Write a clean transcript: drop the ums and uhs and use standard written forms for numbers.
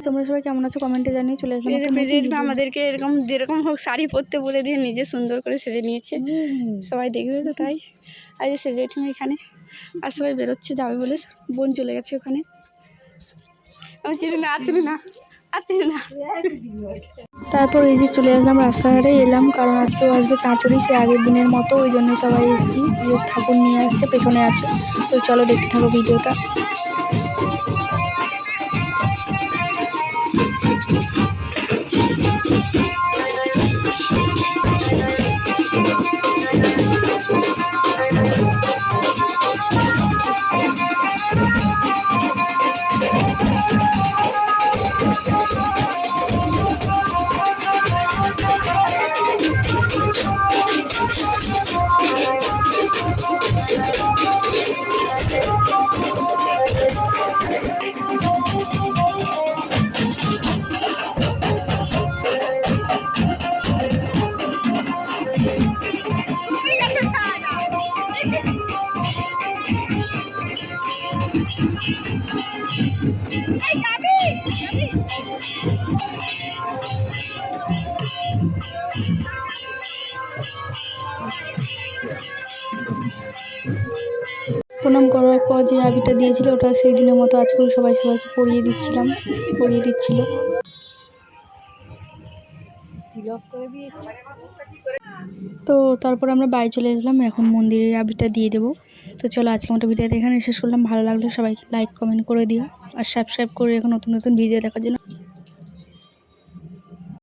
তোমরা সবাই কেমন আছো কমেন্টে জানিয়ে চলে আসলাম। আমাদেরকে এরকম যেরকম হোক শাড়ি পরতে বলে দিয়ে নিজে সুন্দর করে সেজে নিয়েছে, সবাই দেখবে তো তাই আজ সেজে উঠে এখানে। আর সবাই বেরোচ্ছে যাবে বলে, বোন চলে গেছে ওখানে। আমি চিনি না তারপর এই যে চলে আসলাম রাস্তাঘাটে এলাম, কারণ আজকেও আসবে চাঁচড়ি, সে আগের দিনের মতো, ওই জন্য সবাই এসেছি। যে ঠাকুর নিয়ে আসছে পেছনে আছে, তো চলো দেখতে থাকো ভিডিওটা। প্রণাম করার পর যে আবিটা দিয়েছিল ওটা সেই দিনের মতো আজকেও সবাইকে পরিয়ে দিচ্ছিল। তো তারপর আমরা বাড়ি চলে আসলাম, এখন মন্দিরে আবিটা দিয়ে দেবো। তো চলো আজকে মতো ভিডিওটা এখানে শেষ করলাম। ভালো লাগলে সবাই লাইক কমেন্ট করে দিও আর সাবস্ক্রাইব করে রেখো নতুন নতুন ভিডিও দেখার জন্য।